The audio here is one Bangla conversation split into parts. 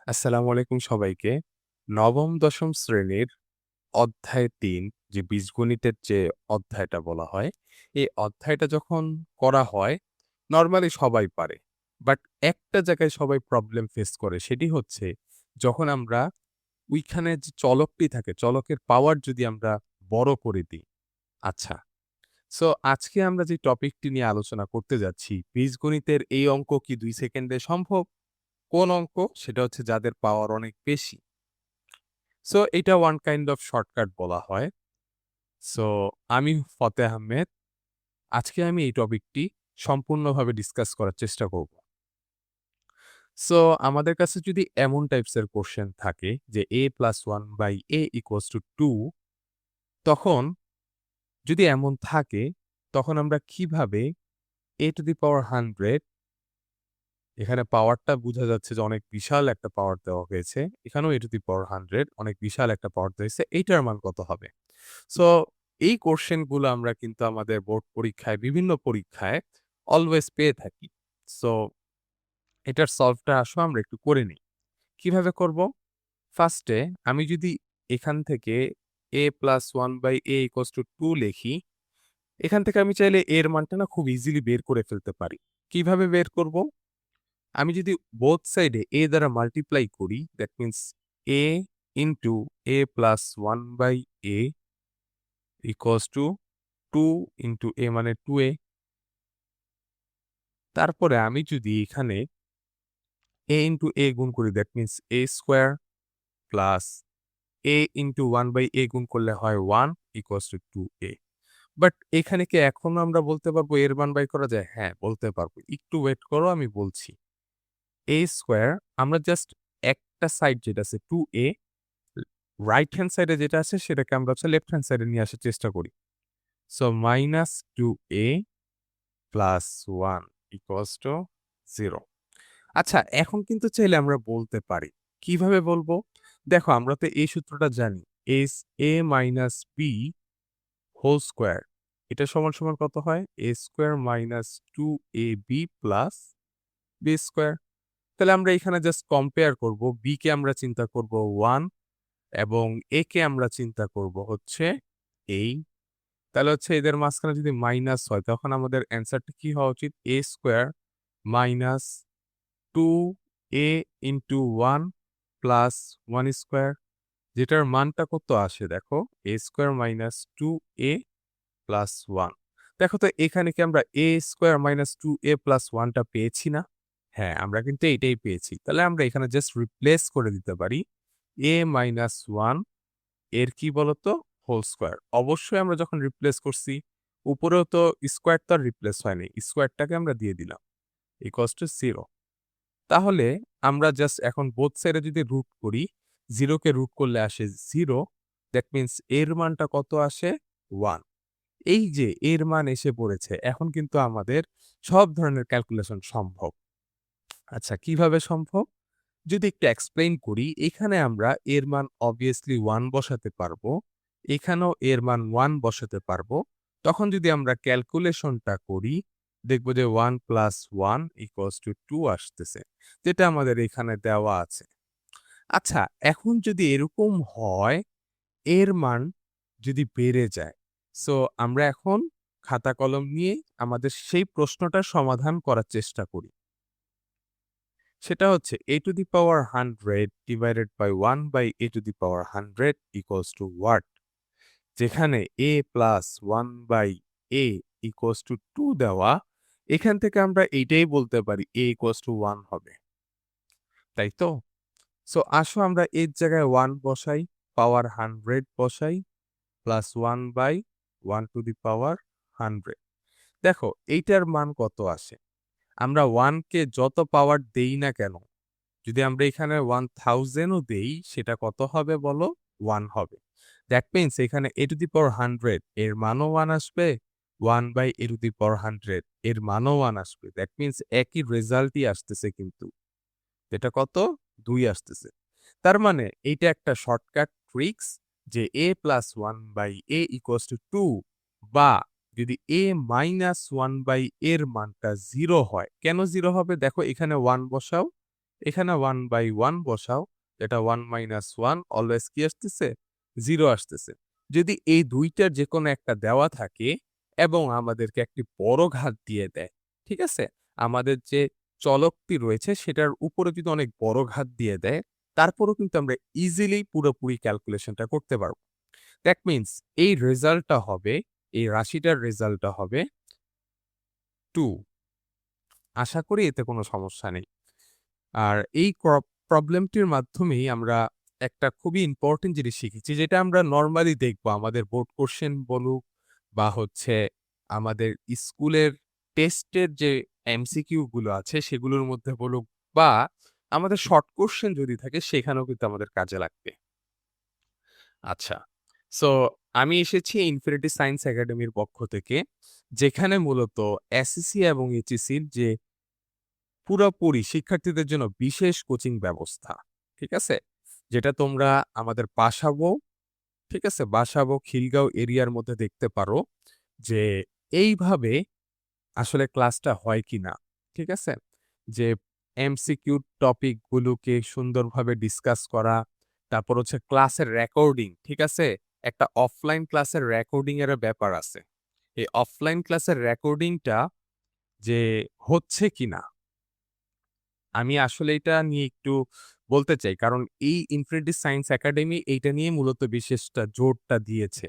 আসসালামু আলাইকুম সবাইকে। নবম দশম শ্রেণীর অধ্যায় ৩ যে বীজগণিতের যে অধ্যায়টা বলা হয়, এই অধ্যায়টা যখন করা হয়, নরমালি সবাই পারে। বাট একটা জায়গায় সবাই প্রবলেম ফেস করে সেটি হচ্ছে যখন আমরা ওইখানে যে চলকটি থাকে, চলকের পাওয়ার যদি আমরা বড় করে দিই। আচ্ছা, সো আজকে আমরা যে টপিকটি নিয়ে আলোচনা করতে যাচ্ছি, বীজগণিতের এই অঙ্ক কি ২ সেকেন্ডে সম্ভব? কোন অঙ্ক? সেটা হচ্ছে যাদের পাওয়ার অনেক বেশি। সো এটা ওয়ান কাইন্ড অফ শর্টকাট বলা হয়। সো আমি ফতেহ আহমেদ। আজকে আমি এই টপিকটি সম্পূর্ণভাবে ডিসকাস করার চেষ্টা করব। সো আমাদের কাছে যদি এমন টাইপসের কোয়েশ্চেন থাকে যে a+1/a=2 তখন যদি এমন থাকে তখন আমরা কিভাবে a টু দি পাওয়ার 100 এখানে পাওয়ারটা বুঝা যাচ্ছে যে অনেক বিশাল একটা পাওয়ার দেওয়া হয়েছে। এখানেও a টু দি পাওয়ার 100 অনেক বিশাল একটা পাওয়ার দেওয়া হয়েছে। এইটার মান কত হবে? সো এই কোশ্চেন গুলো আমরা কিন্তু আমাদের বোর্ড পরীক্ষায় বিভিন্ন পরীক্ষায় অলওয়েজ পেয়ে থাকি। সো এটার সলভটা আসো আমরা একটু করে নিই। কিভাবে করব? ফার্স্টে আমি যদি এখান থেকে a+1/a=2 লিখি, এখান থেকে আমি চাইলে এর মানটা না খুব ইজিলি বের করে ফেলতে পারি। কিভাবে বের করব? আমি যদি বোথ সাইডে a দ্বারা মাল্টিপ্লাই করি, that means a into a+1/a equals to 2 into a মানে 2a। তারপরে আমি যদি এখানে a ইনটু a গুণ করি that means a square plus a into 1/a গুণ করলে হয় 1 ইকুয়ালস টু 2a। বাট এখানে কি এখনো আমরা বলতে পারবো এর মান বাই করা যায়? হ্যাঁ, বলতে পারবো। একটু ওয়েট করো আমি বলছি। a স্কোয়ার আমরা জাস্ট একটা সাইড যেটা আছে 2a, রাইট হ্যান্ড সাইডে যেটা আছে সেটাকে আমরা হচ্ছে লেফট হ্যান্ড সাইডে নিয়ে আসার চেষ্টা করি। So minus 2a plus 1 equals to 0। আচ্ছা, এখন কিন্তু চাইলে আমরা বলতে পারি। কিভাবে বলবো? দেখো আমরা তো এই সূত্রটা জানি। As a minus b whole square এটা সমান কত হয়? a square minus 2ab plus b square. তাহলে আমরা এখানে জাস্ট কম্পেয়ার করব। b কে আমরা চিন্তা করব 1 এবং a কে আমরা চিন্তা করব হচ্ছে এই। তাহলে হচ্ছে এদের মাঝখানে যদি মাইনাস হয় তখন আমাদের অ্যান্সারটা কি হওয়া উচিত? a square minus 2a into 1 plus 1 square, যেটার মানটা কত আসে দেখো, a square minus 2a plus 1। দেখো তো এখানে কি আমরা a square minus 2a plus 1 টা পেয়েছি না? হ্যাঁ, আমরা কিন্তু এইটাই পেয়েছি। তাহলে আমরা এখানে জাস্ট রিপ্লেস করে দিতে পারি a মাইনাস 1 এর কি বলতো? Whole square. অবশ্যই আমরা যখন রিপ্লেস করছি, উপরেও তো স্কোয়ার তো আর রিপ্লেস হয়নি। স্কোয়ারটাকে আমরা দিয়ে দিলাম। Equals to 0। তাহলে আমরা জাস্ট এখন বোথ সাইডে যদি রুট করি, 0 কে রুট করলে আসে 0, দ্যাট মিনস এর মানটা কত আসে? 1। এই যে এর মান এসে পড়েছে, এখন কিন্তু আমাদের সব ধরনের ক্যালকুলেশন সম্ভব। আচ্ছা, কিভাবে সম্ভব? যদি একটু এক্সপ্লেইন করি, এখানে আমরা এর মান অবভিয়াসলি 1 বসাতে পারবো। এখানেও এর মান 1 বসাতে পারবো। তখন যদি আমরা ক্যালকুলেশনটা করি, দেখব যে 1 প্লাস 1 ইকুয়ালস টু 2 আসতেছে। যেটা আমাদের এখানে দেওয়া আছে। আচ্ছা, এখন যদি এরকম হয়, এর মান যদি বেড়ে যায়, সো আমরা এখন খাতা কলম নিয়ে আমাদের সেই প্রশ্নটার সমাধান করার চেষ্টা করি। সেটা হচ্ছে a to the power 100 divided by 1 by a to the power 100 equals to what? যেখানে a plus 1 by a equals to 2 দেওয়া, এখান থেকে আমরা এইটাই বলতে পারি a ইকুয়ালস টু 1 হবে। তাই তো? সো আসো আমরা এর জায়গায় 1 বসাই, পাওয়ার 100 বসাই, plus 1 by 1 two the power 100। দেখো এইটার মান কত আসে? আমরা 1 কে যত পাওয়ার দেই না কেন, যদি আমরা এখানে 1000 ও দেই, সেটা কত হবে বলো? 1 হবে। দ্যাট মিনস এখানে a টু দি পাওয়ার 100 এর মানও 1 আসবে, 1 by a to the power 100 এর মানও 1 আসবে। দ্যাট মিনস একই রেজাল্টই আসতেছে কিন্তু। এটা কত? 2 আসতেছে। তার মানে এইটা একটা শর্টকাট ট্রিক্স যে a plus 1 by a equals to 2, বা যদি a মাইনাস 1 বাই এর মানটা 0 হয়। কেন 0 হবে? দেখো এখানে 1 বসাও, এখানে 1/1 বসাও, এটা 1 মাইনাস 1 অলওয়েজ কি আসতেছে? 0 আসতেছে। যদি এই ২ টার যেকোনো একটা দেওয়া থাকে এবং আমাদেরকে একটি বড় ঘাত দিয়ে দেয়, ঠিক আছে? আমাদের যে চলকটি রয়েছে সেটার উপরে যদি অনেক বড় ঘাত দিয়ে দেয়, তারপরেও কিন্তু আমরা ইজিলি পুরোপুরি ক্যালকুলেশনটা করতে পারব। দ্যাট মিনস এই রেজাল্টটা হবে, এই রাশিটার রেজাল্টটা হবে 2। আশা করি এতে কোনো সমস্যা নেই। আর এই প্রবলেমটির মাধ্যমেই আমরা একটা খুবই ইম্পোর্টেন্ট জিনিস শিখেছি, যেটা আমরা নরমালি দেখব আমাদের বোর্ড কোয়েশ্চেন বলুক বা হচ্ছে আমাদের স্কুলের টেস্টের যে এমসিকিউ গুলো আছে সেগুলোর মধ্যে বলুক বা আমাদের শর্ট কোয়েশ্চেন যদি থাকে সেখানেও কিন্তু আমাদের কাজে লাগবে। আচ্ছা। সো আমি এসেছি ইনফিনিটি সায়েন্স একাডেমির পক্ষ থেকে, যেখানে মূলত এসএসসি এবং এইচএসসির যে পুরোপুরি শিক্ষার্থীদের জন্য বিশেষ কোচিং ব্যবস্থা। ঠিক আছে? যেটা তোমরা আমাদের বাসাবো, ঠিক আছে? বাসাবো খিলগাঁও এরিয়ার মধ্যে দেখতে পারো যে এইভাবে আসলে ক্লাসটা হয় কিনা। ঠিক আছে? যে এমসিকিউ টপিক গুলোকে সুন্দরভাবে ডিসকাস করা, তারপর হচ্ছে ক্লাসের রেকর্ডিং, ঠিক আছে? একটা অফলাইন ক্লাসের রেকর্ডিং এর ব্যাপার আছে। এই অফলাইন ক্লাসের রেকর্ডিংটা যে হচ্ছে কিনা, আমি আসলে এটা নিয়ে একটু বলতে চাই। কারণ এই ইনফিনিটি সায়েন্স একাডেমি এইটা নিয়ে মূলত বিশেষটা জোরটা দিয়েছে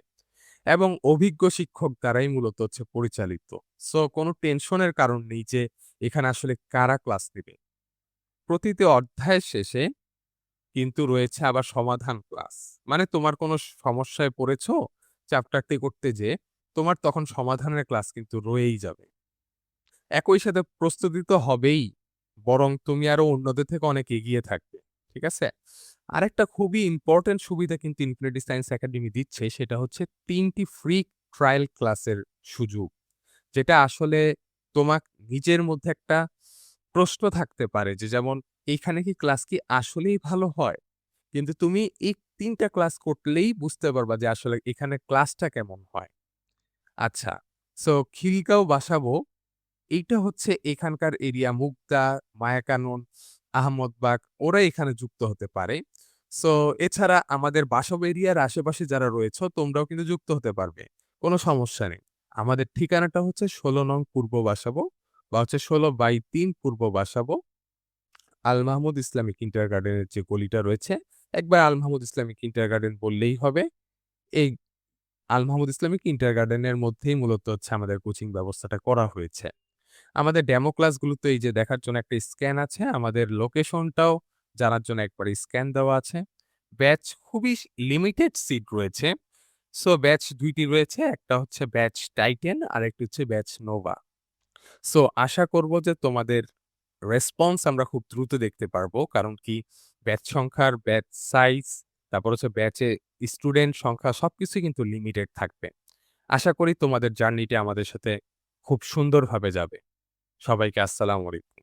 এবং অভিজ্ঞ শিক্ষক দ্বারাই মূলত হচ্ছে পরিচালিত। সো কোনো টেনশনের কারণ নেই যে এখানে আসলে কারা ক্লাস নিবে। প্রতিটি অধ্যায়ের শেষে কিন্তু রয়েছে আবার সমাধান ক্লাস। মানে তোমার কোনো সমস্যায় পড়েছো চ্যাপ্টারটি করতে যেয়ে, তোমার তখন সমাধানের ক্লাস কিন্তু রয়েই যাবে। একই সাথে প্রস্তুতি তো হবেই, বরং তুমি আরো অন্যদের থেকে অনেক এগিয়ে থাকবে। ঠিক আছে? আরেকটা খুবই ইম্পোর্টেন্ট সুবিধা কিন্তু ইনফিনিটি সায়েন্স একাডেমি দিচ্ছে, সেটা হচ্ছে ৩ টি ফ্রি ট্রায়াল ক্লাসের সুযোগ। যেটা আসলে তোমার নিজের মধ্যে একটা প্রশ্ন থাকতে পারে যে যেমন এইখানে কি ক্লাস কি আসলেই ভালো হয়? কিন্তু তুমি এই ৩ টা ক্লাস করলেই বুঝতে পারবা যে আসলে এখানে ক্লাসটা কেমন হয়। আচ্ছা, সো খিলগাঁও বাসাবো এইটা হচ্ছে এখানকার এরিয়া মুগদা, মায়াকানন, আহমদবাগ ওরা এখানে যুক্ত হতে পারে। সো এছাড়া আমাদের বাসব এরিয়ার আশেপাশে যারা রয়েছ তোমরাও কিন্তু যুক্ত হতে পারবে। কোনো সমস্যা নেই। আমাদের ঠিকানাটা হচ্ছে ১৬ নং পূর্ব বাসাবো বা হচ্ছে ১৬/৩ পূর্ব বাসাবো। আল মাহমুদ ইসলামিক কিন্ডারগার্টেনের যে গলিটা রয়েছে, একবার আল মাহমুদ ইসলামিক কিন্ডারগার্টেন বললেই হবে। এই আল মাহমুদ ইসলামিক কিন্ডারগার্টেনের মধ্যেই মূলত হচ্ছে আমাদের কোচিং ব্যবস্থাটা করা হয়েছে। আমাদের ডেমো ক্লাসগুলোতে এই যে দেখার জন্য একটা স্ক্যান আছে। আমাদের লোকেশনটাও জানার জন্য একবার স্ক্যান দেওয়া আছে। ব্যাচ খুবই লিমিটেড সিট রয়েছে। সো ব্যাচ ২ টি রয়েছে। একটা হচ্ছে ব্যাচ টাইটেন আরেকটি হচ্ছে ব্যাচ নোভা। সো আশা করব যে তোমাদের রেসপন্স আমরা খুব দ্রুত দেখতে পারবো। কারণ কি ব্যাচ সংখ্যার, ব্যাচ সাইজ, তারপর হচ্ছে ব্যাচে স্টুডেন্ট সংখ্যা সবকিছুই কিন্তু লিমিটেড থাকবে। আশা করি তোমাদের জার্নিটা আমাদের সাথে খুব সুন্দরভাবে যাবে। সবাইকে আসসালামু আলাইকুম।